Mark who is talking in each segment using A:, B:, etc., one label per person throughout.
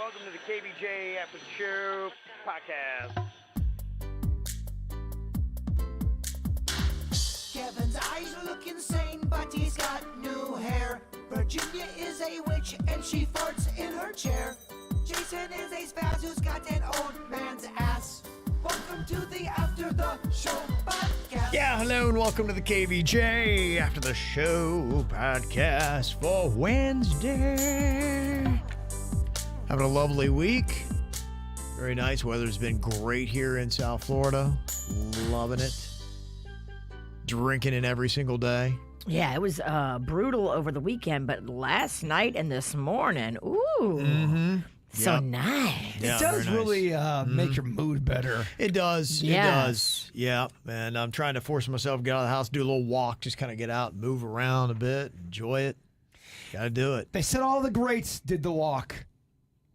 A: welcome to the KVJ After the Show podcast.
B: Kevin's eyes look insane, but he's got new hair. Virginia is a witch, and she farts in her chair. Jason is a spaz who's got an old man's ass. Welcome to the After the Show podcast.
C: Yeah, hello and welcome to the KVJ After the Show podcast for Wednesday. Having a lovely week. Very nice. Weather's been great here in South Florida. Loving it. Drinking it every single day.
D: Yeah, it was brutal over the weekend, but last night and this morning, ooh, so nice.
C: Yeah,
E: it does
C: very nice.
E: really make your mood better.
C: It does.
D: Yes.
C: It does. Yeah. And I'm trying to force myself to get out of the house, do a little walk, just kind of get out, move around a bit, enjoy it. Got to do it.
E: They said all the greats did the walk.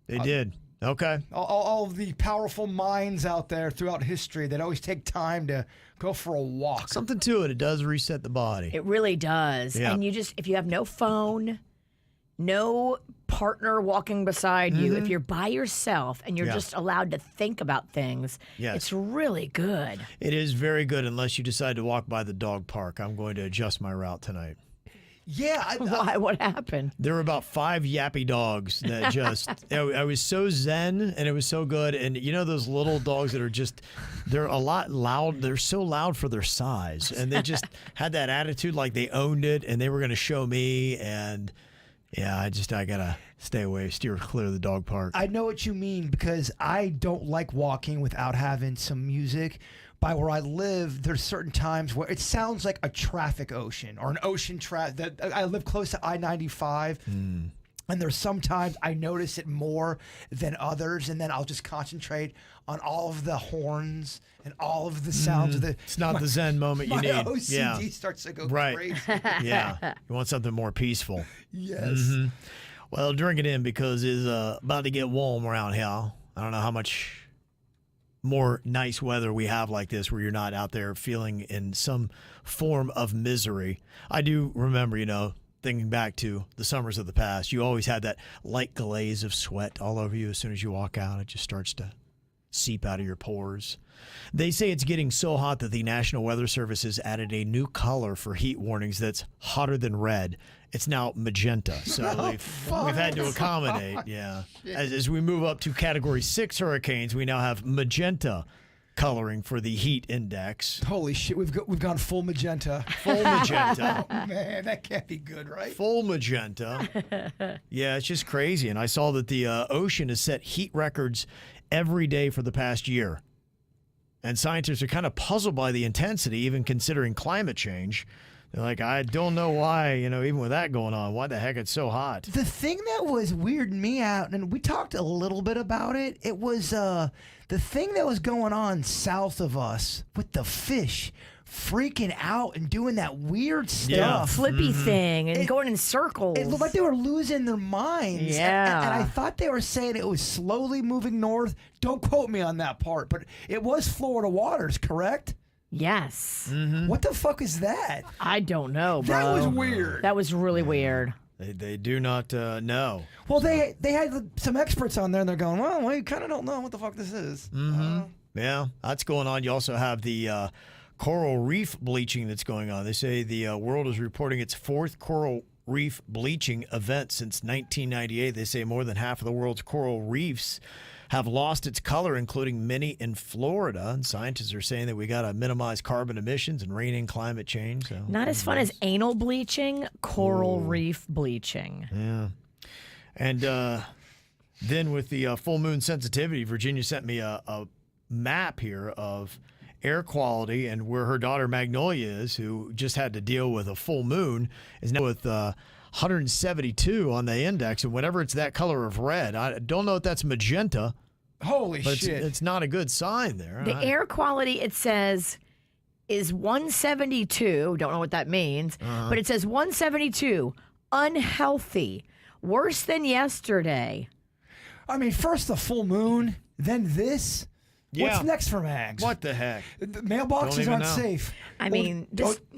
C: They did. Okay.
E: All of the powerful minds out there throughout history that always take time to go for a walk.
C: Something to it. It does reset the body.
D: It really does.
C: Yeah.
D: And if you have no phone, no partner walking beside you, if you're by yourself and you're just allowed to think about things, it's really good.
C: It is very good unless you decide to walk by the dog park. I'm going to adjust my route tonight.
E: Yeah.
D: Why? What happened?
C: There were about 5 yappy dogs that just, I was so zen and it was so good. And you know those little dogs that are just, they're a lot loud. They're so loud for their size. And they just had that attitude like they owned it and they were going to show me. And yeah, I got to stay away, steer clear of the dog park.
E: I know what you mean because I don't like walking without having some music. By where I live, there's certain times where it sounds like a traffic ocean or an ocean that I live close to I-95. And there's sometimes I notice it more than others, and then I'll just concentrate on all of the horns and all of the sounds of the.
C: It's not the zen moment you
E: my
C: need.
E: OCD starts to go crazy.
C: Yeah. You want something more peaceful.
E: Yes.
C: Well, drink it in because it's about to get warm around here. I don't know how much more nice weather we have like this where you're not out there feeling in some form of misery. I do remember, thinking back to the summers of the past, you always had that light glaze of sweat all over you as soon as you walk out. It just starts to seep out of your pores. They say it's getting so hot that the National Weather Service has added a new color for heat warnings that's hotter than red. It's now magenta. So we've had to accommodate. Yeah. As we move up to Category 6 hurricanes, we now have magenta coloring for the heat index.
E: Holy shit, we've gone full magenta.
C: Full magenta.
E: Oh, man, that can't be good, right?
C: Full magenta. Yeah, it's just crazy. And I saw that the ocean has set heat records every day for the past year. And scientists are kind of puzzled by the intensity, even considering climate change. They're like, I don't know why, even with that going on, why the heck it's so hot.
E: The thing that was weirding me out, and we talked a little bit about it, it was the thing that was going on south of us with the fish freaking out and doing that weird stuff.
C: Yeah.
D: Flippy thing and going in circles.
E: It looked like they were losing their minds.
D: Yeah.
E: And I thought they were saying it was slowly moving north. Don't quote me on that part, but it was Florida waters, correct?
D: Yes.
E: What the fuck is that?
D: I don't know, bro.
E: That was weird.
D: That was really weird.
C: They do not know.
E: Well, they had some experts on there, and they're going, well, we kind of don't know what the fuck this is.
C: Yeah, that's going on. You also have the coral reef bleaching that's going on. They say the world is reporting its 4th coral reef bleaching event since 1998. They say more than half of the world's coral reefs have lost its color, including many in Florida. And scientists are saying that we got to minimize carbon emissions and rein in climate change. So,
D: Not as fun as anal bleaching, coral reef bleaching.
C: Yeah. And then with the full moon sensitivity, Virginia sent me a map here of air quality and where her daughter Magnolia is, who just had to deal with a full moon, is now with 172 on the index. And whenever it's that color of red, I don't know if that's magenta.
E: Holy
C: But
E: shit.
C: it's not a good sign there.
D: The air quality, it says, is 172. Don't know what that means, but it says 172, unhealthy, worse than yesterday.
E: I mean, first the full moon, then this. What's next for Mags?
C: What the heck?
E: The mailboxes aren't safe.
D: I mean,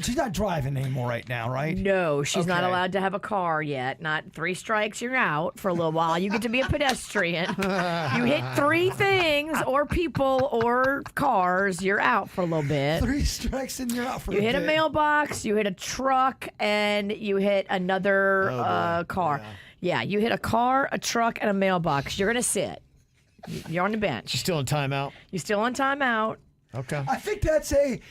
E: she's not driving anymore right now, right?
D: No, she's not allowed to have a car yet. Not 3 strikes, you're out for a little while. You get to be a pedestrian. You hit 3 things, or people, or cars, you're out for a little bit.
E: 3 strikes and you're out for a bit.
D: You hit a mailbox, you hit a truck, and you hit another car. Yeah, you hit a car, a truck, and a mailbox. You're going to sit. You're on the bench.
C: You're still in timeout?
D: You're still on timeout.
C: Okay.
E: I think that's a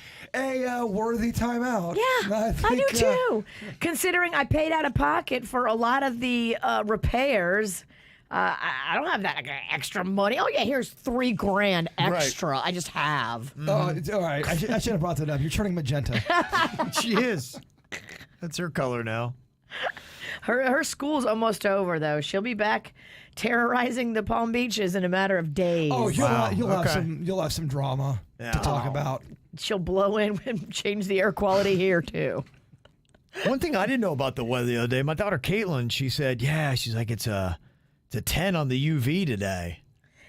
E: worthy timeout.
D: Yeah, I do too. Considering I paid out of pocket for a lot of the repairs, I don't have that extra money. Oh yeah, here's $3,000 extra. Right. I just have.
E: Oh, it's all right. I should have brought that up. You're turning magenta.
C: She is. That's her color now.
D: Her school's almost over though. She'll be back terrorizing the Palm Beaches in a matter of days.
E: Oh, you'll have some drama to talk about.
D: She'll blow in and change the air quality here too.
C: One thing I didn't know about the weather the other day, my daughter Caitlin, she said, she's like, it's a 10 on the UV today.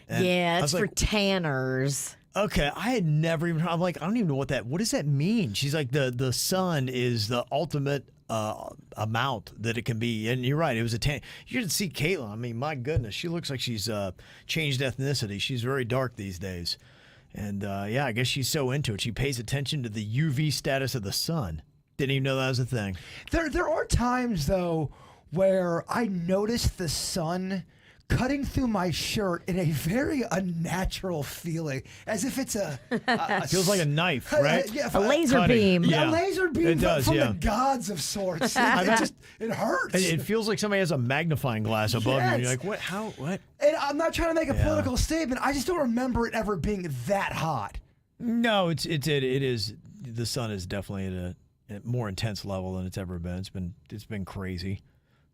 C: And
D: yeah, it's for tanners.
C: Okay, I had never even heard. I'm like, I don't even know what does that mean? She's like, the sun is the ultimate amount that it can be. And you're right, it was a 10. You should see Caitlin. I mean, my goodness, she looks like she's changed ethnicity. She's very dark these days. And I guess she's so into it. She pays attention to the UV status of the sun. Didn't even know that was a thing.
E: There are times, though, where I notice the sun cutting through my shirt in a very unnatural feeling, as if it's
C: feels like a knife, right?
D: A laser beam.
E: Yeah, a laser beam
C: from
E: the gods of sorts. It hurts.
C: It feels like somebody has a magnifying glass above you. And you're like, what? How? What?
E: And I'm not trying to make a political statement. I just don't remember it ever being that hot.
C: No, it is. The sun is definitely at a more intense level than it's ever been. It's been crazy.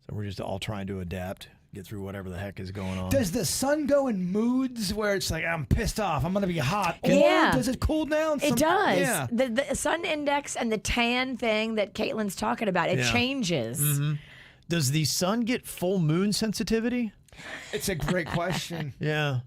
C: So we're just all trying to adapt. Get through whatever the heck is going on.
E: Does the sun go in moods where it's like, I'm pissed off, I'm going to be hot? Or does it cool down?
D: It does. Yeah. The sun index and the tan thing that Caitlin's talking about, it changes.
C: Mm-hmm. Does the sun get full moon sensitivity?
E: It's a great question.
C: Yeah.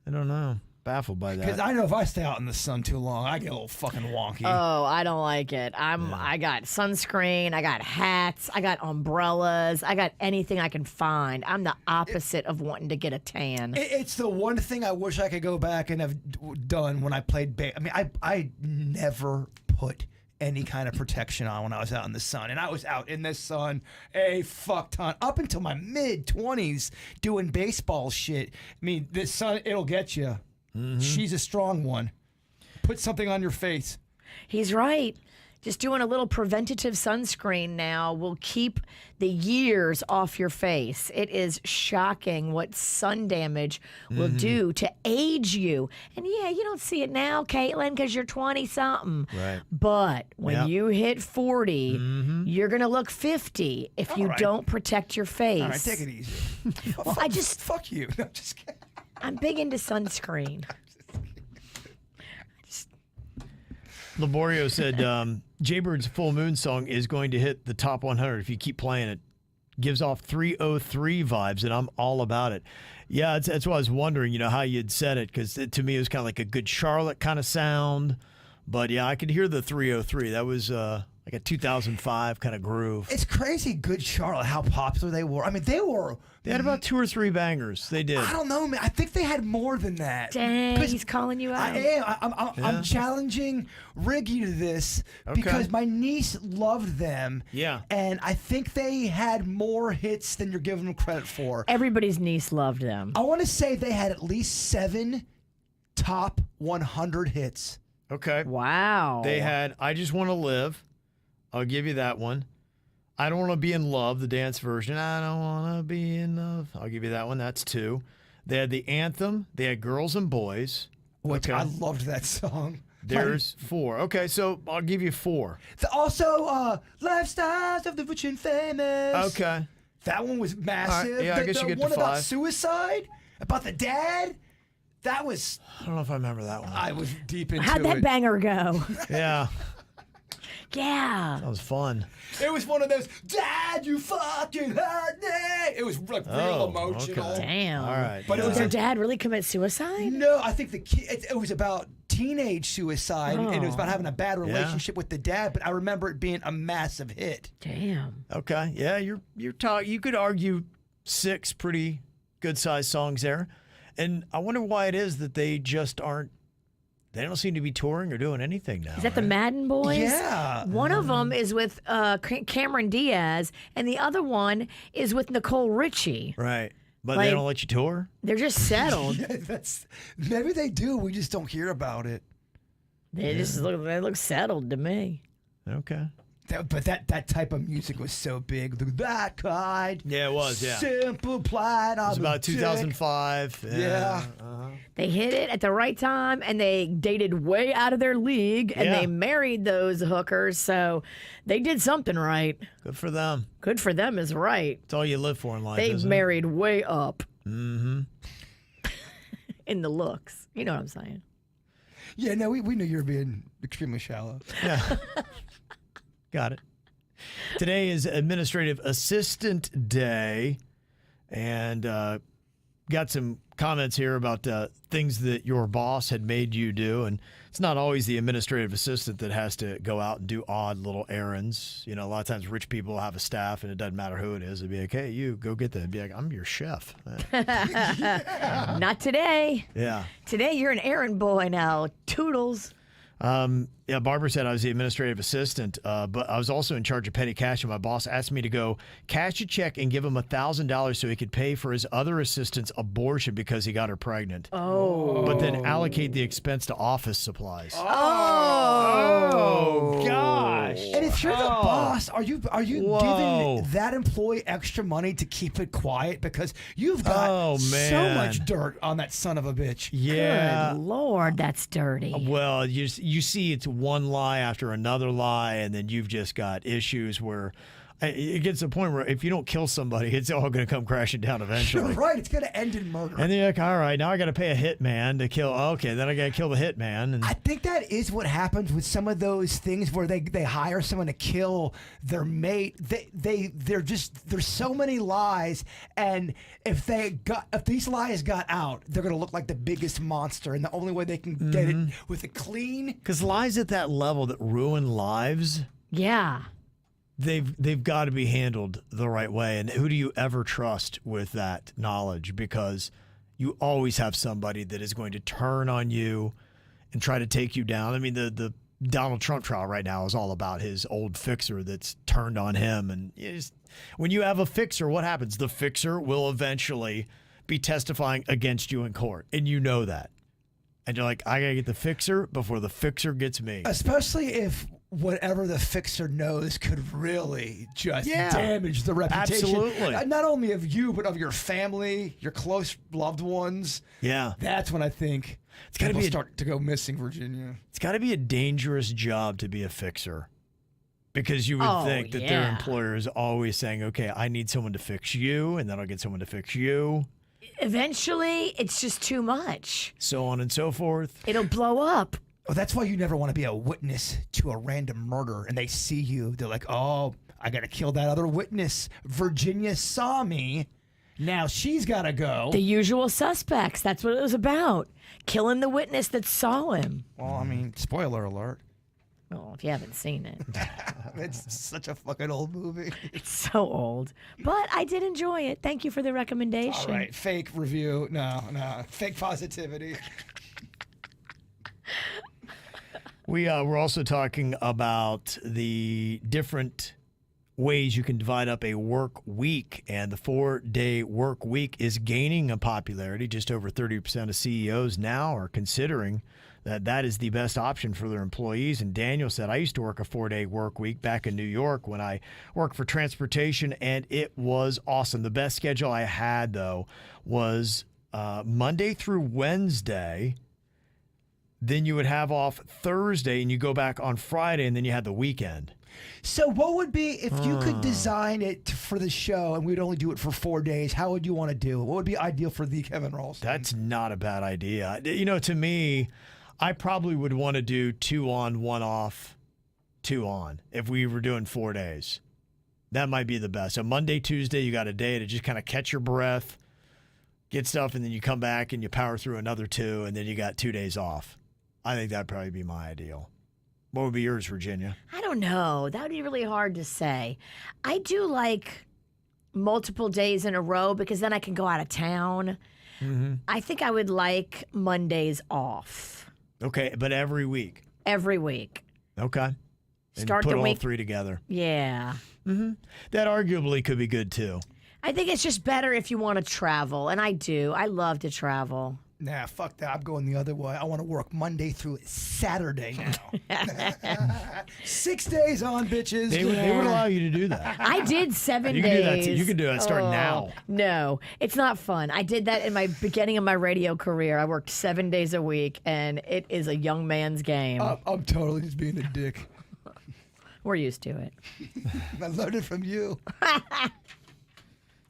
C: I don't know. Baffled by that.
E: Because I know if I stay out in the sun too long, I get a little fucking wonky.
D: Oh, I don't like it. I got sunscreen, I got hats, I got umbrellas, I got anything I can find. I'm the opposite of wanting to get a tan.
E: It's the one thing I wish I could go back and have done when I played I mean, I never put any kind of protection on when I was out in the sun. And I was out in the sun a fuck ton up until my mid-20s doing baseball shit. I mean, the sun, it'll get you. Mm-hmm. She's a strong one. Put something on your face.
D: He's right. Just doing a little preventative sunscreen now will keep the years off your face. It is shocking what sun damage will do to age you. And yeah, you don't see it now, Caitlin, because you're 20-something.
C: Right.
D: But when you hit 40, you're going to look 50 if you don't protect your face.
E: All right, take it easy.
D: Well,
E: Fuck you. No, I'm just kidding.
D: I'm big into sunscreen.
C: Laborio said Jbird's Full Moon song is going to hit the top 100 if you keep playing it. Gives off 303 vibes, and I'm all about it. Yeah, that's why I was wondering, how you'd said it, because to me it was kind of like a Good Charlotte kind of sound. But yeah, I could hear the 303. That was like a 2005 kind of groove.
E: It's crazy, Good Charlotte, how popular they were. I mean, They
C: had about 2 or 3 bangers. They did.
E: I don't know, man. I think they had more than that.
D: Dang, he's calling you out.
E: I am. I'm challenging Riggy to this because my niece loved them.
C: Yeah.
E: And I think they had more hits than you're giving them credit for.
D: Everybody's niece loved them.
E: I want to say they had at least 7 top 100 hits.
C: Okay.
D: Wow.
C: They had I Just Want to Live. I'll give you that one. I Don't Want to Be in Love, the dance version. I don't want to be in love. I'll give you that one. That's 2. They had the anthem. They had Girls and Boys.
E: Which I loved that song.
C: There's 4. Okay, so I'll give you 4.
E: Also, Lifestyles of the Rich and Famous.
C: Okay.
E: That one was massive.
C: Right. Yeah, I guess you get
E: one
C: to 5.
E: About suicide, about the dad. That was...
C: I don't know if I remember that one.
E: I was deep into it.
D: How'd that banger go?
C: Yeah.
D: Yeah.
C: That was fun.
E: It was one of those, Dad, you fucking hurt me. It was like real emotional.
C: Okay.
D: Damn.
C: All right.
E: But it
D: Did
E: was
D: their dad really commit suicide?
E: No, I think the kid. It was about teenage suicide, and it was about having a bad relationship with the dad. But I remember it being a massive hit.
D: Damn.
C: Okay. Yeah, you're talking. You could argue 6 pretty good sized songs there, and I wonder why it is that they just aren't. They don't seem to be touring or doing anything now.
D: Is that the Madden Boys?
E: Yeah.
D: One of them is with Cameron Diaz, and the other one is with Nicole Richie.
C: Right. But
D: Like-
C: they don't let you tour?
D: They're just settled.
E: Maybe they do. We just don't hear about it.
D: They look settled to me.
C: Okay.
E: But that type of music was so big. That kind.
C: Yeah, it was, yeah.
E: Simple plan.
C: It was about 2005.
E: Yeah.
D: They hit it at the right time, and they dated way out of their league, and
C: Yeah.
D: they married those hookers, so they did something right.
C: Good for them.
D: Good for them is right.
C: It's all you live for in life,
D: They
C: isn't
D: married way up. Mm-hmm. In the looks. You know what I'm saying.
E: Yeah, no, we knew you were being extremely shallow.
C: it? Yeah. Got it. Today is Administrative Assistant Day, and got some comments here about things that your boss had made you do. And it's not always the administrative assistant that has to go out and do odd little errands. You know, a lot of times rich people have a staff, and it doesn't matter who it is. It'd be like, hey, you go get that. It'd be like, I'm your chef.
D: Not today.
C: Yeah.
D: Today you're an errand boy now. Toodles.
C: Yeah, Barbara said I was the administrative assistant, but I was also in charge of petty cash, and my boss asked me to go cash a check and give him $1,000 so he could pay for his other assistant's abortion because he got her pregnant.
D: Oh.
C: But then allocate the expense to office supplies.
D: Oh,
C: gosh.
E: And if you're the boss, are you
C: Whoa.
E: giving that employee extra money to keep it quiet because you've got so
C: man.
E: much dirt on that son of a bitch?
C: Yeah.
D: Good Lord, that's dirty.
C: Well, you see it's one lie after another lie, and then you've just got issues where it gets to a point where if you don't kill somebody, it's all going to come crashing down
E: You're
C: eventually.
E: right. It's going to end in murder.
C: And then you're like, all right, now I got to pay a hitman to kill. Okay, then I got to kill the hitman. And
E: I think that is what happens with some of those things where they hire someone to kill their mate. There's so many lies, and if these lies got out, they're gonna look like the biggest monster, and the only way they can get it with a clean.
C: because lies at that level that ruin lives,
D: Yeah.
C: they've got to be handled the right way. And who do you ever trust with that knowledge? Because you always have somebody that is going to turn on you and try to take you down. I mean, the Donald Trump trial right now is all about his old fixer that's turned on him. And when you have a fixer, what happens? The fixer will eventually be testifying against you in court, and you know that. And you're like, I got to get the fixer before the fixer gets me.
E: Especially if whatever the fixer knows could really just
C: Yeah.
E: damage the reputation.
C: Absolutely.
E: Not only of you, but of your family, your close loved ones.
C: Yeah.
E: That's when I think
C: It's gotta
E: people
C: be a-
E: start to go missing, Virginia.
C: It's got to be a dangerous job to be a fixer, because you would
D: Oh,
C: think that their
D: yeah.
C: employer is always saying, okay, I need someone to fix you, and then I'll get someone to fix you,
D: Eventually, it's just too much.
C: so on and so forth.
D: It'll blow up.
E: Well, that's why you never want to be a witness to a random murder, and they see you. They're like, oh, I got to kill that other witness. Virginia saw me. Now she's got to go.
D: The usual suspects. That's what it was about. Killing the witness that saw him.
E: Well, I mean, spoiler alert.
D: Oh, if you haven't seen it.
E: It's such a fucking old movie.
D: It's so old. But I did enjoy it. Thank you for the recommendation.
E: All right, fake review. No, fake positivity.
C: We're also talking about the different ways you can divide up a work week, and the 4-day work week is gaining in popularity. Just over 30% of CEOs now are considering that is the best option for their employees. And Daniel said, I used to work a 4-day work week back in New York when I worked for transportation, and it was awesome. The best schedule I had, though, was Monday through Wednesday. Then you would have off Thursday, and you go back on Friday, and then you had the weekend.
E: So what would be, if you could design it for the show and we'd only do it for 4 days, how would you want to do it? What would be ideal for the Kevin Ralston?
C: That's not a bad idea. You know, to me, I probably would want to do 2 on, 1 off 2 on if we were doing 4 days. That might be the best. So Monday, Tuesday, you got a day to just kind of catch your breath, get stuff, and then you come back and you power through another 2, and then you got 2 days off. I think that'd probably be my ideal. What would be yours, Virginia?
D: I don't know. That would be really hard to say. I do like multiple days in a row because then I can go out of town.
C: Mm-hmm.
D: I think I would like Mondays off.
C: Okay, but every week.
D: Every week.
C: Okay. And
D: Start
C: put
D: the
C: all
D: week.
C: 3 together.
D: Yeah.
C: Mm-hmm. That arguably could be good too.
D: I think it's just better if you want to travel, and I do. I love to travel.
E: Nah, fuck that. I'm going the other way. I want to work Monday through Saturday now. 6 days on, bitches.
C: They would allow you to do that.
D: I did 7
C: You can
D: days.
C: do that too. You can do that starting now.
D: No, it's not fun. I did that in my beginning of my radio career. I worked 7 days a week, and it is a young man's game.
E: I'm totally just being a dick.
D: We're used to it.
E: I learned it from you.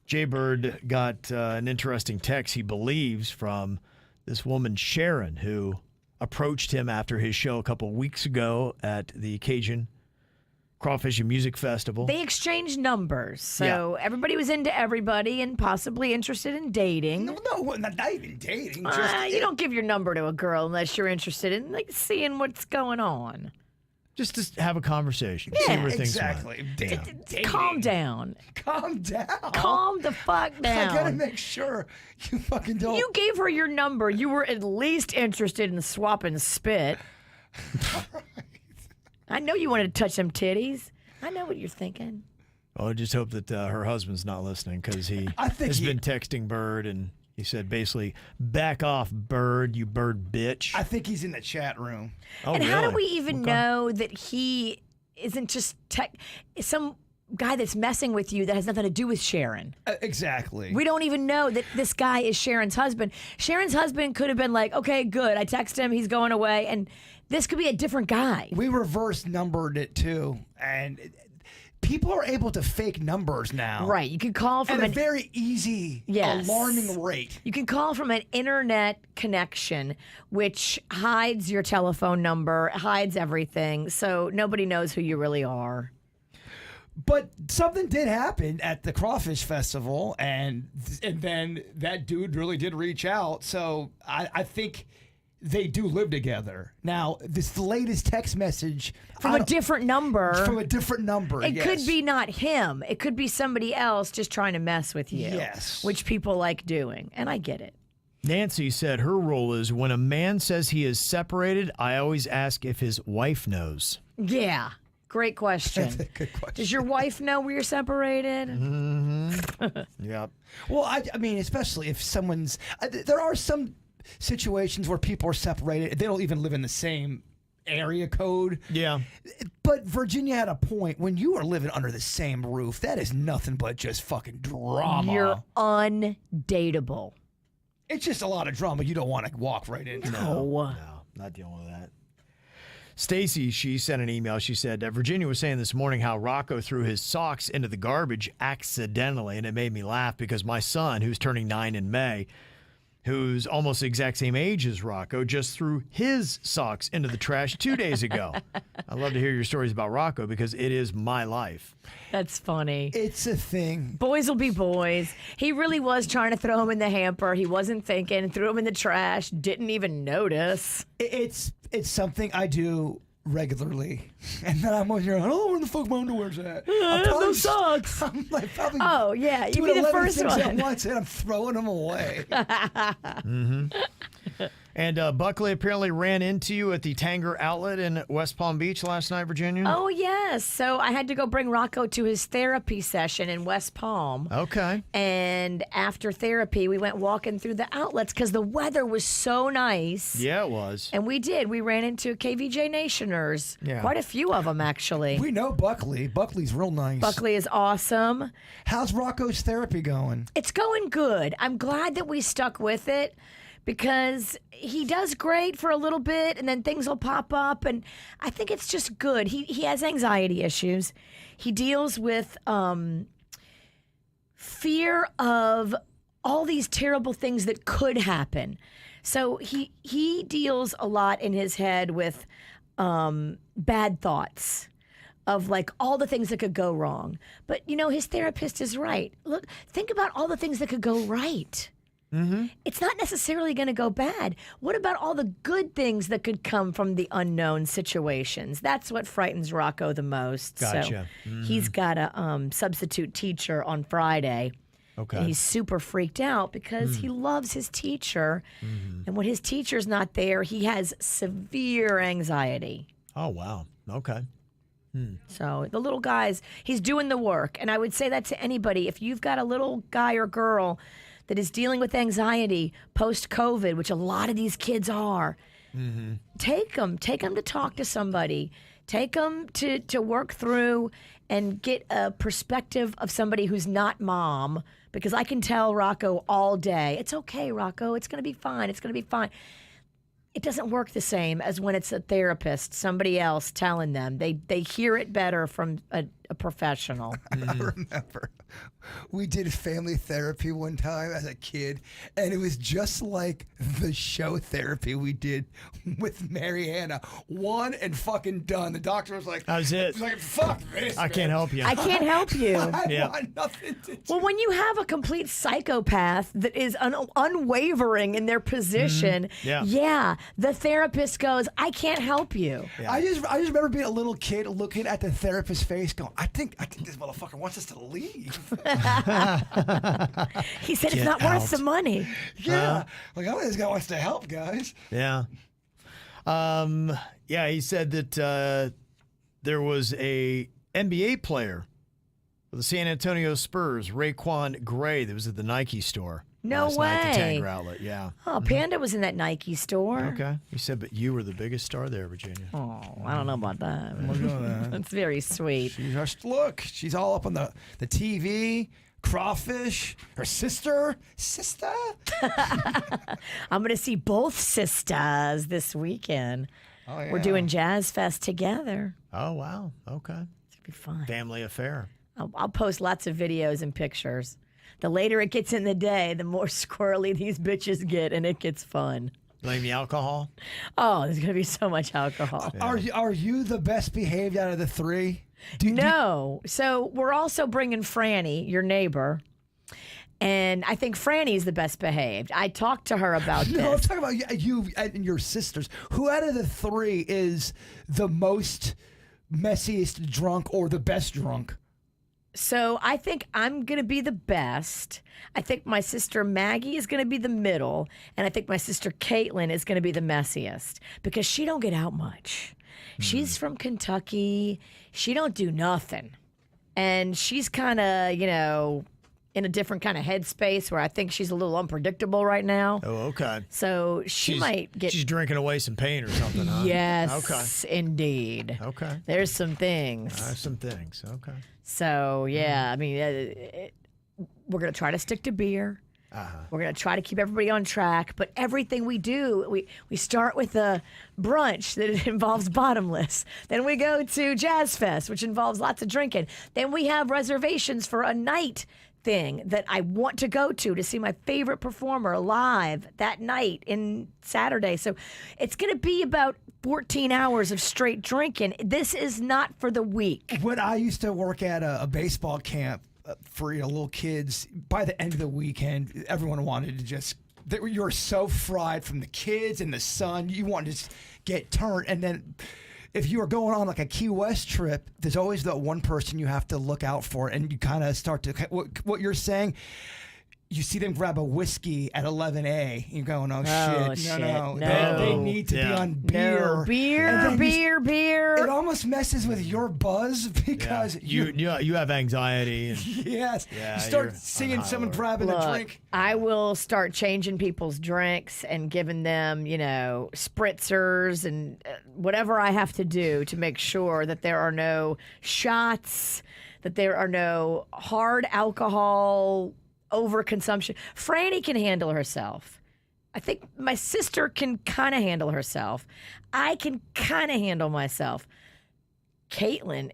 C: Jbird got an interesting text, he believes, from this woman, Sharon, who approached him after his show a couple weeks ago at the Cajun Crawfish and Music Festival.
D: They exchanged numbers, so everybody was into everybody and possibly interested in dating.
E: No, not even dating.
D: You don't give your number to a girl unless you're interested in seeing what's going on.
C: Just to have a conversation.
D: Yeah,
C: see where things
E: exactly.
C: went.
E: Dating.
D: Calm down.
E: Calm down.
D: Calm the fuck down.
E: I gotta make sure you fucking don't.
D: You gave her your number. You were at least interested in swapping spit. I know you wanted to touch them titties. I know what you're thinking.
C: Well, I just hope that her husband's not listening because he has been texting Bird and he said basically, back off, Bird, you bird bitch.
E: I think he's in the chat room.
C: Oh,
D: And how do
C: really?
D: we even know that he isn't just some guy that's messing with you that has nothing to do with Sharon?
E: Exactly.
D: We don't even know that this guy is Sharon's husband. Sharon's husband could have been like, okay, good. I text him. He's going away. And this could be a different guy.
E: We reverse numbered it too. And people are able to fake numbers now.
D: Right. You can call from
E: At a very easy, alarming rate.
D: You can call from an internet connection, which hides your telephone number, hides everything. So nobody knows who you really are.
E: But something did happen at the Crawfish Festival, and then that dude really did reach out. So I think they do live together. Now, this latest text message
D: From a different number.
E: From a different number,
D: It
E: yes.
D: could be not him. It could be somebody else just trying to mess with you.
E: Yes.
D: Which people like doing. And I get it.
C: Nancy said her rule is when a man says he is separated, I always ask if his wife knows.
D: Yeah. Great question.
E: That's a good question.
D: Does your wife know where you're separated?
C: Yep.
E: Well, I mean, especially if someone's... there are some situations where people are separated. They don't even live in the same area code.
C: Yeah.
E: But Virginia had a point. When you are living under the same roof, that is nothing but just fucking drama.
D: You're undateable.
E: It's just a lot of drama you don't want to walk right into.
C: No, not dealing with that. Stacy, she sent an email. She said, Virginia was saying this morning how Rocco threw his socks into the garbage accidentally, and it made me laugh because my son, who's turning 9 in May, who's almost the exact same age as Rocco, just threw his socks into the trash 2 days ago. I love to hear your stories about Rocco because it is my life.
D: That's funny.
E: It's a thing.
D: Boys will be boys. He really was trying to throw him in the hamper. He wasn't thinking, threw him in the trash, didn't even notice.
E: It's something I do regularly. And then I'm always here, oh, where the fuck my underwear's at?
D: I have no socks.
E: I'm like, probably
D: Oh, yeah. You'd
E: doing
D: be the
E: 11
D: first
E: things at
D: one.
E: once, and I'm throwing them away.
C: And Buckley apparently ran into you at the Tanger outlet in West Palm Beach last night, Virginia.
D: Oh, yes. So I had to go bring Rocco to his therapy session in West Palm.
C: Okay.
D: And after therapy, we went walking through the outlets because the weather was so nice.
C: Yeah, it was.
D: And we did. We ran into KVJ Nationers.
C: Yeah.
D: Quite a few of them, actually.
E: We know Buckley. Buckley's real nice.
D: Buckley is awesome.
E: How's Rocco's therapy going?
D: It's going good. I'm glad that we stuck with it because he does great for a little bit and then things will pop up. And I think it's just good. He has anxiety issues. He deals with fear of all these terrible things that could happen. So he deals a lot in his head with bad thoughts. of like all the things that could go wrong. But his therapist is right. Look, think about all the things that could go right. It's not necessarily going to go bad. What about all the good things that could come from the unknown situations? That's what frightens Rocco the most.
C: Gotcha.
D: So he's got a substitute teacher on Friday.
C: Okay.
D: And he's super freaked out because he loves his teacher. And when his teacher's not there, he has severe anxiety.
C: Oh, wow. Okay.
D: So the little guy's, he's doing the work. And I would say that to anybody. If you've got a little guy or girl that is dealing with anxiety post-COVID, which a lot of these kids are, take them to talk to somebody. Take them to work through and get a perspective of somebody who's not mom, because I can tell Rocco all day, it's okay, Rocco, it's going to be fine, it's going to be fine. It doesn't work the same as when it's a therapist, somebody else telling them. They hear it better from a professional.
E: I remember we did family therapy one time as a kid, and it was just like the show therapy we did with Mariana. One and fucking done. The doctor was like,
C: That was it.
E: He was like, fuck this,
C: I can't help you.
D: I can't help you.
E: I want nothing to do.
D: Well, when you have a complete psychopath that is unwavering in their position,
C: Yeah.
D: the therapist goes, I can't help you.
C: Yeah.
E: I just remember being a little kid looking at the therapist's face going, I think this motherfucker wants us to leave.
D: He said
C: Get
D: it's not worth
C: out.
D: the money.
E: Yeah. Like, I think this guy wants to help, guys.
C: Yeah. Yeah, he said that there was a NBA player for the San Antonio Spurs, Raekwon Gray, that was at the Nike store.
D: No
C: last night at the
D: way.
C: Tanger outlet, yeah.
D: Oh, Panda was in that Nike store.
C: Okay. He said, but you were the biggest star there, Virginia.
D: Oh, I don't know about that.
E: Look at that.
D: That's very sweet.
E: Look, she's all up on the TV. Crawfish, her sister.
D: I'm going to see both sisters this weekend.
E: Oh, yeah.
D: We're doing Jazz Fest together.
C: Oh, wow. Okay.
D: It's going to be fun.
C: Family affair.
D: I'll post lots of videos and pictures. The later it gets in the day, the more squirrely these bitches get, and it gets fun.
C: Blame the alcohol?
D: Oh, there's going to be so much alcohol.
E: Are you the best behaved out of the three?
D: No. So we're also bringing Franny, your neighbor. And I think Franny's the best behaved. I talked to her about
E: No, I'm
D: this.
E: talking about you and your sisters. Who out of the three is the most messiest drunk or the best drunk?
D: So I think I'm going to be the best. I think my sister Maggie is going to be the middle. And I think my sister Caitlin is going to be the messiest because she don't get out much. She's from Kentucky. She don't do nothing. And she's kind of, in a different kind of headspace where I think she's a little unpredictable right now.
C: Oh, okay.
D: So she might get...
C: She's drinking away some pain or something, huh?
D: Yes, indeed.
C: Okay.
D: There's some things.
C: Some things. Okay.
D: So, yeah, I mean, we're going to try to stick to beer. We're going to try to keep everybody on track. But everything we do, we start with a brunch that involves bottomless. Then we go to Jazz Fest, which involves lots of drinking. Then we have reservations for a night thing that I want to go to see my favorite performer live that night in Saturday. So it's going to be about 14 hours of straight drinking. This is not for the weak.
E: When I used to work at a baseball camp for little kids, by the end of the weekend, everyone wanted to just... You were so fried from the kids and the sun. You wanted to just get turned. And then if you were going on like a Key West trip, there's always that one person you have to look out for. And you kind of start to... What you're saying... You see them grab a whiskey at 11A. You're going, shit. No. They need to be on beer.
D: No, beer.
E: It almost messes with your buzz because
C: you have anxiety. And,
E: yes.
C: Yeah,
E: you start
C: you're
E: seeing
C: on
E: someone
C: high
E: grabbing a drink.
D: I will start changing people's drinks and giving them, spritzers and whatever I have to do to make sure that there are no shots, that there are no hard alcohol overconsumption. Franny can handle herself. I think my sister can kind of handle herself. I can kind of handle myself. Caitlin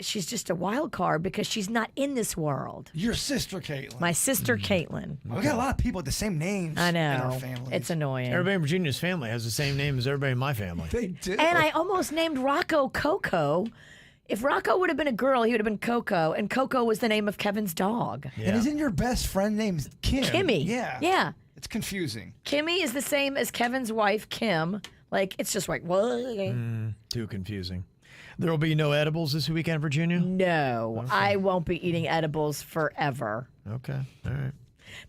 D: she's just a wild card because she's not in this world.
E: Your sister, Caitlin.
D: My sister, Caitlin.
E: We got a lot of people with the same names
D: I
E: in our
D: know.
E: family.
D: It's annoying.
C: everybody in Virginia's family has the same name as everybody in my family.
E: They do.
D: And I almost named Rocco Coco If Rocco would have been a girl, he would have been Coco, and Coco was the name of Kevin's dog.
E: And isn't your best friend named Kim?
D: Kimmy.
E: Yeah.
D: Yeah.
E: It's confusing.
D: Kimmy is the same as Kevin's wife, Kim. Like, it's just like, what?
C: Too confusing. There will be no edibles this weekend, Virginia?
D: No, I won't be eating edibles forever.
C: Okay. All right.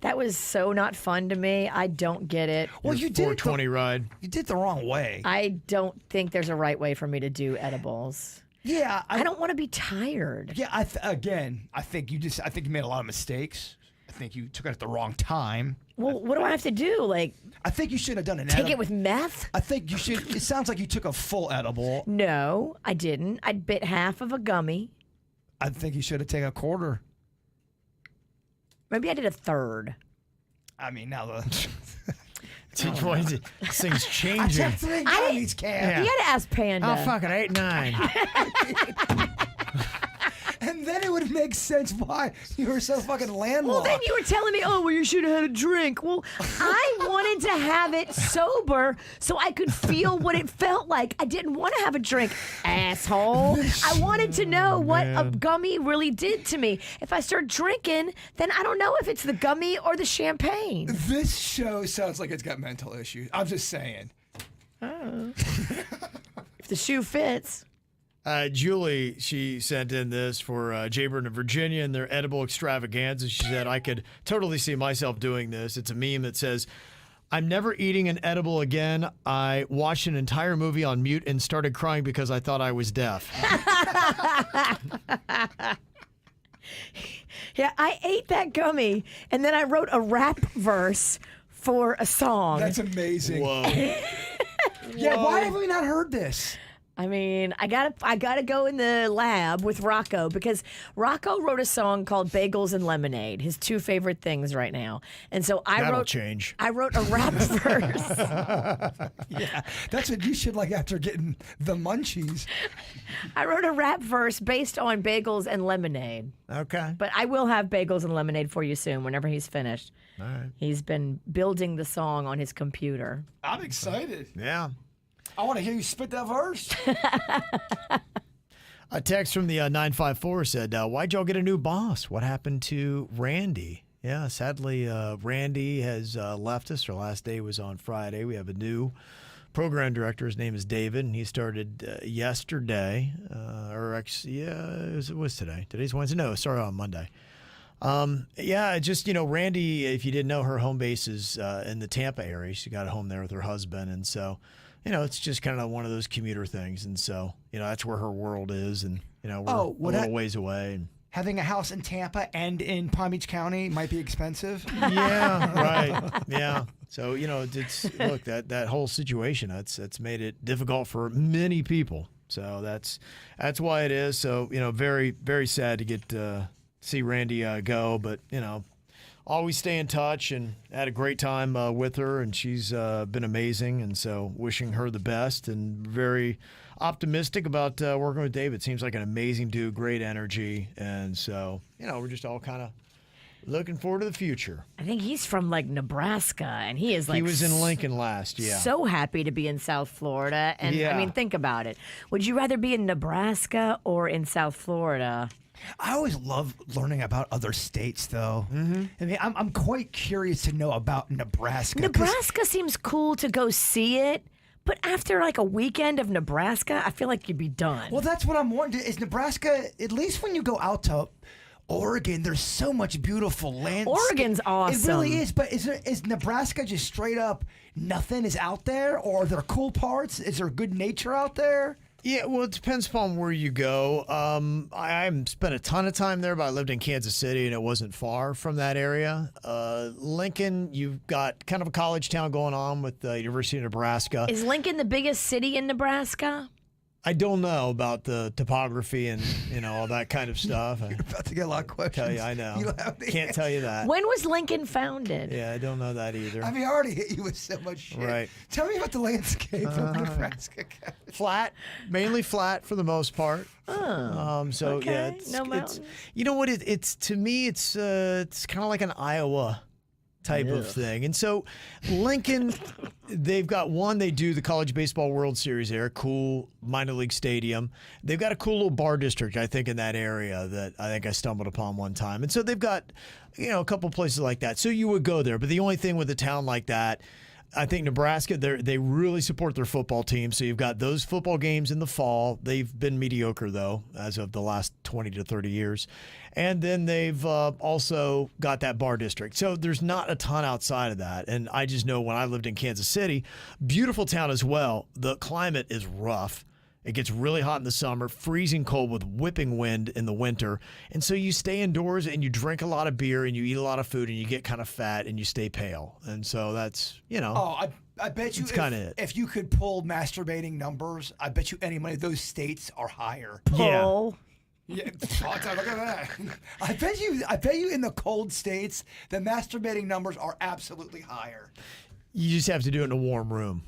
D: That was so not fun to me. I don't get it.
E: Well, you did
C: 420 ride.
E: You did the wrong way.
D: I don't think there's a right way for me to do edibles.
E: Yeah.
D: I don't want to be tired.
E: Yeah. I think you made a lot of mistakes. I think you took it at the wrong time.
D: Well, what do I have to do? Like,
E: I think you should have done an
D: take it with meth?
E: I think you should. It sounds like you took a full edible.
D: No, I didn't. I bit half of a gummy.
E: I think you should have taken a quarter.
D: Maybe I did a third.
E: I mean, now the
C: This thing's
E: I
C: changing.
E: took 3 gummies, Cam.
D: You got to ask Panda.
C: Oh, fucking 8, 9.
E: And then it would make sense why you were so fucking landlocked.
D: Well, then you were telling me, oh, well, you should have had a drink. Well, I wanted to have it sober so I could feel what it felt like. I didn't want to have a drink, asshole. I wanted to know what a gummy really did to me. If I start drinking, then I don't know if it's the gummy or the champagne.
E: This show sounds like it's got mental issues. I'm just saying.
D: If the shoe fits.
C: Julie, she sent in this for Jbird in Virginia and their edible extravaganza. She said, I could totally see myself doing this. It's a meme that says, I'm never eating an edible again. I watched an entire movie on mute and started crying because I thought I was deaf.
D: Yeah, I ate that gummy, and then I wrote a rap verse for a song.
E: That's amazing.
C: Whoa.
E: Yeah, why have we not heard this?
D: I mean, I gotta go in the lab with Rocco because Rocco wrote a song called Bagels and Lemonade, his 2 favorite things right now. And so
C: That'll change.
D: I wrote a rap verse.
E: Yeah, that's what you should like after getting the munchies.
D: I wrote a rap verse based on bagels and lemonade.
C: Okay.
D: But I will have bagels and lemonade for you soon whenever he's finished.
C: All right.
D: He's been building the song on his computer.
E: I'm excited.
C: Yeah.
E: I want to hear you spit that verse.
C: A text from the 954 said, why'd y'all get a new boss? What happened to Randy? Yeah, sadly, Randy has left us. Our last day was on Friday. We have a new program director. His name is David, and he started yesterday. Or actually, yeah, it was today. Today's Wednesday. No, it started on Monday. Yeah, just, Randy, if you didn't know, her home base is in the Tampa area. She got a home there with her husband, and so... it's just kind of one of those commuter things. And so, that's where her world is. And, we're a little ways away. And...
E: Having a house in Tampa and in Palm Beach County might be expensive.
C: Yeah, right. Yeah. So, it's look, that whole situation, that's made it difficult for many people. So that's why it is. So, very, very sad to get see Randy go. But, always stay in touch and had a great time with her, and she's been amazing, and so wishing her the best and very optimistic about working with David. Seems like an amazing dude, great energy, and so, we're just all kind of looking forward to the future.
D: I think he's from Nebraska, and he is
C: he was in Lincoln last,
D: so happy to be in South Florida. And I mean, think about it. Would you rather be in Nebraska or in South Florida?
E: I always love learning about other states, though. Mm-hmm. I mean, I'm quite curious to know about Nebraska.
D: Nebraska seems cool to go see it, but after a weekend of Nebraska, I feel like you'd be done.
E: Well, that's what I'm wondering. Is Nebraska, at least when you go out to Oregon, there's so much beautiful land.
D: Oregon's awesome.
E: It really is, but is Nebraska just straight up nothing is out there? Or are there cool parts? Is there good nature out there?
C: Yeah, well, it depends upon where you go. I haven't spent a ton of time there, but I lived in Kansas City, and it wasn't far from that area. Lincoln, you've got kind of a college town going on with the University of Nebraska.
D: Is Lincoln the biggest city in Nebraska?
C: I don't know about the topography and, all that kind of stuff.
E: You're about to get a lot of questions.
C: Tell you, I know.
E: You don't have the
C: Can't tell you that.
D: When was Lincoln founded?
C: Yeah, I don't know that either.
E: I mean, I already hit you with so much shit.
C: Right.
E: Tell me about the landscape of Nebraska.
C: Flat, mainly flat for the most part.
D: Oh,
C: so
D: okay.
C: yeah,
D: No mountains.
C: you know what? It's to me, it's kind of like an Iowa type of thing. And so Lincoln, they've got one, they do the College Baseball World Series there, cool minor league stadium. They've got a cool little bar district, I think, in that area that I think I stumbled upon one time. And so they've got, a couple places like that. So you would go there. But the only thing with a town like that, I think Nebraska, they really support their football team. So you've got those football games in the fall. They've been mediocre, though, as of the last 20 to 30 years. And then they've also got that bar district. So there's not a ton outside of that. And I just know when I lived in Kansas City, beautiful town as well, the climate is rough. It gets really hot in the summer, freezing cold with whipping wind in the winter. And so you stay indoors and you drink a lot of beer and you eat a lot of food and you get kind of fat and you stay pale. And so that's,
E: Oh, I bet you if you could pull masturbating numbers, I bet you any money those states are higher.
D: Pull.
E: Yeah, look at that. I bet you in the cold states, the masturbating numbers are absolutely higher.
C: You just have to do it in a warm room.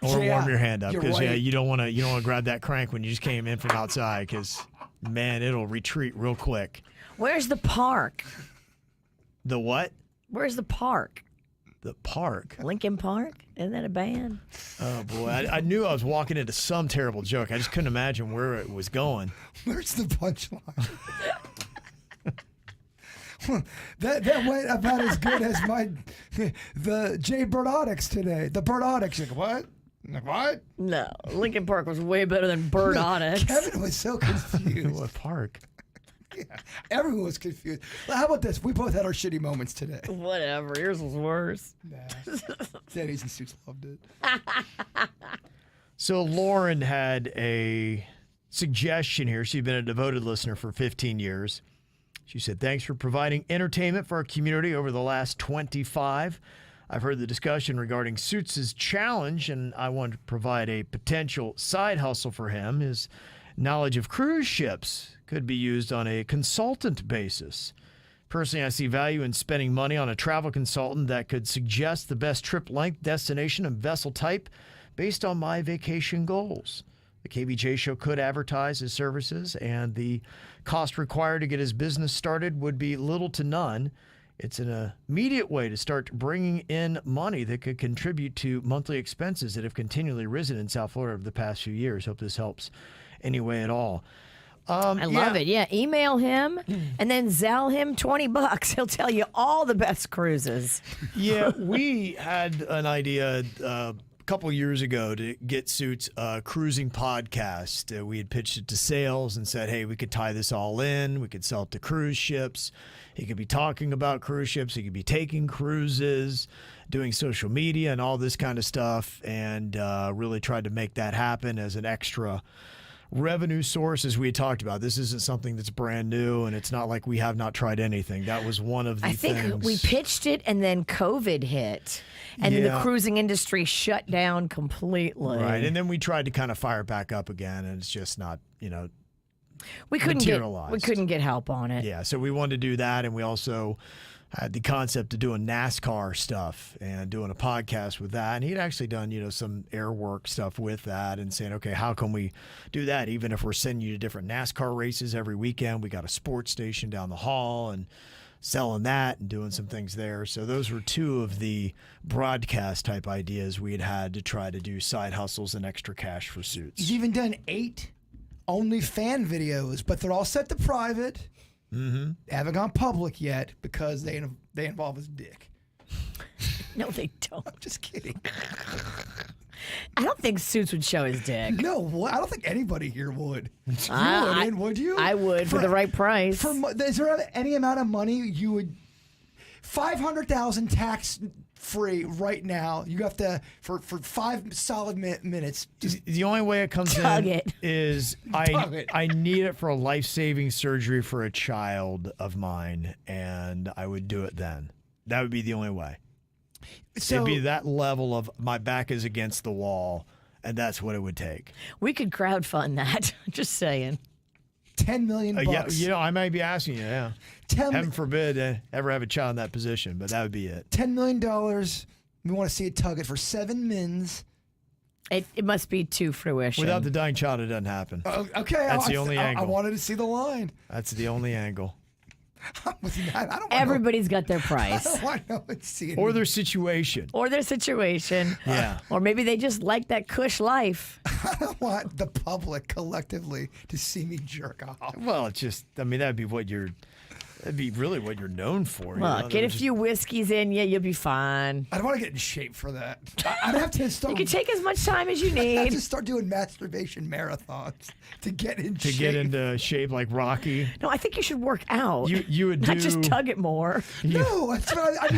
C: Or warm your hand up because you don't want to grab that crank when you just came in from outside because man, it'll retreat real quick.
D: Where's the park?
C: The what?
D: Where's the park?
C: The park.
D: Lincoln Park? Isn't that a band?
C: Oh boy, I knew I was walking into some terrible joke. I just couldn't imagine where it was going.
E: Where's the punchline? that went about as good as the Jbird today. The Birdotics. Like, what? What?
D: No, Lincoln Park was way better than Birdotics.
E: Kevin was so confused.
C: What park?
E: Yeah, everyone was confused. Well, how about this? We both had our shitty moments today.
D: Whatever. Yours was worse.
E: Nah. Danny's and Suits loved it.
C: So Lauren had a suggestion here. She'd been a devoted listener for 15 years. She said, thanks for providing entertainment for our community over the last 25. I've heard the discussion regarding Suits' challenge, and I want to provide a potential side hustle for him. His knowledge of cruise ships could be used on a consultant basis. Personally, I see value in spending money on a travel consultant that could suggest the best trip length, destination, and vessel type based on my vacation goals. The KVJ show could advertise his services, and the cost required to get his business started would be little to none. It's an immediate way to start bringing in money that could contribute to monthly expenses that have continually risen in South Florida over the past few years. Hope this helps any way at all.
D: I love it. Yeah, email him and then Zelle him $20. He'll tell you all the best cruises.
C: Yeah, we had an idea a couple years ago to get Suits a cruising podcast. We had pitched it to sales and said, hey, we could tie this all in. We could sell it to cruise ships. He could be talking about cruise ships. He could be taking cruises, doing social media and all this kind of stuff, and really tried to make that happen as an extra revenue source, as we had talked about. This isn't something that's brand new, and it's not like we have not tried anything. That was one of the things.
D: I think we pitched it, and then COVID hit, and then the cruising industry shut down completely.
C: Right, and then we tried to kind of fire it back up again, and it's just not,
D: we couldn't get help on it.
C: Yeah, so we wanted to do that, and we also had the concept of doing NASCAR stuff and doing a podcast with that. And he'd actually done, some air work stuff with that and saying, okay, how can we do that? Even if we're sending you to different NASCAR races every weekend, we got a sports station down the hall and selling that and doing some things there. So those were two of the broadcast type ideas we had to try to do side hustles and extra cash for Suits.
E: He's even done 8 OnlyFans videos, but they're all set to private.
C: Mm-hmm.
E: They haven't gone public yet because they involve his dick.
D: No, they don't.
E: I'm just kidding.
D: I don't think Suits would show his dick.
E: No, I don't think anybody here would. Would you?
D: I would for the right price.
E: Is there any amount of money you would? $500,000 tax free right now. You have to for 5 solid minutes.
C: The only way it comes in is I need it for a life-saving surgery for a child of mine, and I would do it then. That would be the only way. So, it'd be that level of my back is against the wall, and that's what it would take.
D: We could crowdfund that. Just saying.
E: $10 million bucks.
C: Yeah, I might be asking you. Yeah, heaven forbid ever have a child in that position, but that would be it.
E: $10 million. We want to see it tug it for 7 mins.
D: It must be to fruition.
C: Without the dying child, it doesn't happen.
E: Okay,
C: that's the only angle.
E: I wanted to see the line.
C: That's the only angle.
E: I'm with you. I don't want
D: Everybody's got their
E: I
D: price.
E: don't want no one seeing
C: Or
E: me.
C: their situation.
D: Or their situation.
C: Yeah.
D: Or maybe they just like that cush life.
E: I don't want the public collectively to see me jerk off.
C: Well, it's just, I mean, that'd be really what you're known for. you know?
D: Look, get a few whiskeys in you, you'll be fine.
E: I don't want to get in shape for that. I'd have to start.
D: You can take as much time as you
E: I have
D: need.
E: to start doing masturbation marathons to get in
C: To
E: shape.
C: get into shape like Rocky.
D: No, I think you should work out.
C: You would
D: Not
C: do.
D: just tug it more.
E: No, that's what I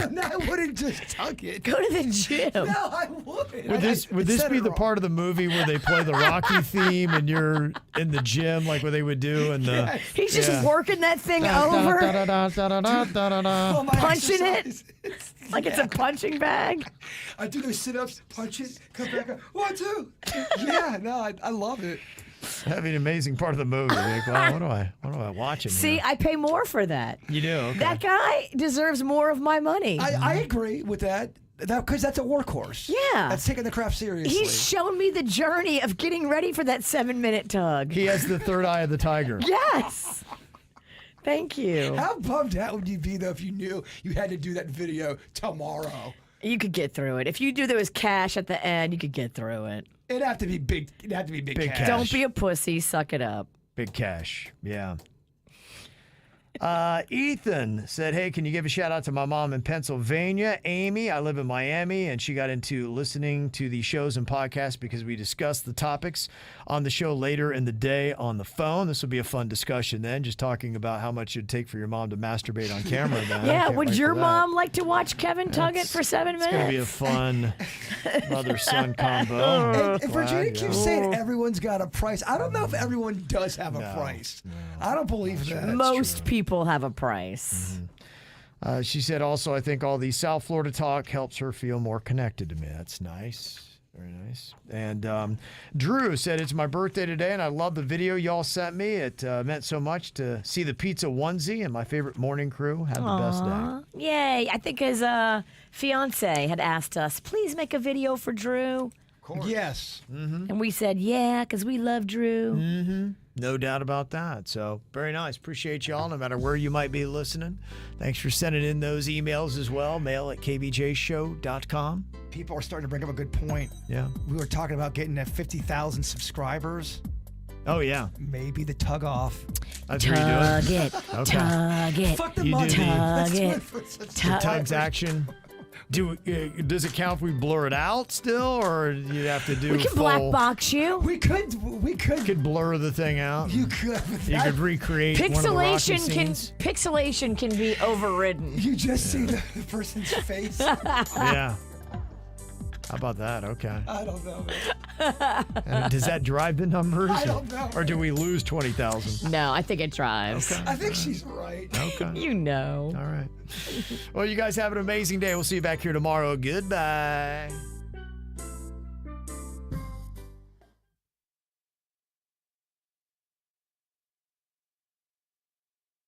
E: mean. No, I wouldn't just tug it.
D: Go to the gym.
E: No, I wouldn't.
C: Would this
E: said
C: be
E: it
C: the
E: wrong.
C: part of the movie where they play the Rocky theme and you're in the gym like what they would do and the
E: Yes.
D: He's just
C: Yeah.
D: working that thing over
E: Oh, my
D: punching it?
E: exercise.
D: like it's a punching bag.
E: I do those sit-ups, punch it, come back up. 1, 2. Yeah, no, I love it.
C: that'd be an amazing part of the movie. Like, wow, what am I watching?
D: See,
C: here?
D: I pay more for that.
C: You do. Okay.
D: That guy deserves more of my money.
E: I agree with that. Because that's a workhorse.
D: Yeah.
E: That's taking the craft seriously.
D: He's shown me the journey of getting ready for that 7-minute tug.
C: He has the third eye of the tiger.
D: Yes. Thank you.
E: How bummed out would you be, though, if you knew you had to do that video tomorrow?
D: You could get through it. If you knew there was cash at the end, you could get through it.
E: It'd have to be big. It'd have to be big
C: Big
E: cash.
C: cash.
D: Don't be a pussy. Suck it up.
C: Big cash. Yeah. Ethan said, hey, can you give a shout out to my mom in Pennsylvania, Amy? I live in Miami, and she got into listening to the shows and podcasts because we discussed the topics on the show later in the day on the phone. This will be a fun discussion then, just talking about how much it'd take for your mom to masturbate on camera. Then. I
D: Yeah,
C: can't
D: would
C: wait
D: your
C: for that.
D: mom like to watch Kevin tug it for 7 minutes?
C: It's going to be a fun mother-son combo.
E: And Virginia
C: Glad,
E: keeps
C: yeah.
E: saying everyone's got a price. I don't know if everyone does have a price. I don't believe that.
D: Most people have a price.
C: She said also, I think all the South Florida talk helps her feel more connected to me. That's nice. Very nice. And Drew said, it's my birthday today, and I love the video y'all sent me. It meant so much to see the pizza onesie and my favorite morning crew. Have the best day.
D: Yay. I think his fiance had asked us, please make a video for Drew.
E: Yes.
D: And we said, yeah, because we love Drew.
C: No doubt about that. So very nice. Appreciate y'all, no matter where you might be listening. Thanks for sending in those emails as well. Mail at kvjshow.com.
E: People are starting to bring up a good point.
C: Yeah.
E: We were talking about getting to 50,000 subscribers.
C: Oh, yeah.
E: Maybe the tug off.
C: That's what you're doing.
D: Tug it.
C: Okay.
D: Tug it.
E: Fuck the
C: You do
E: money.
C: the-
E: Let's do
D: Tug
E: it for such-
C: The tugs action. Does it count if we blur it out still, or you'd have to do
D: We can
C: full?
D: black box you.
E: We could.
C: You could blur the thing out.
E: You could.
C: You could recreate one of the Rocky
D: Pixelation can be overridden.
E: You just see the person's face.
C: Yeah. How about that? Okay.
E: I don't know, man.
C: And does that drive the numbers?
E: I don't know.
C: Or do we lose 20,000?
D: No, I think it drives.
E: I think she's right.
C: Okay.
D: You know.
C: All right. Well, you guys have an amazing day. We'll see you back here tomorrow. Goodbye.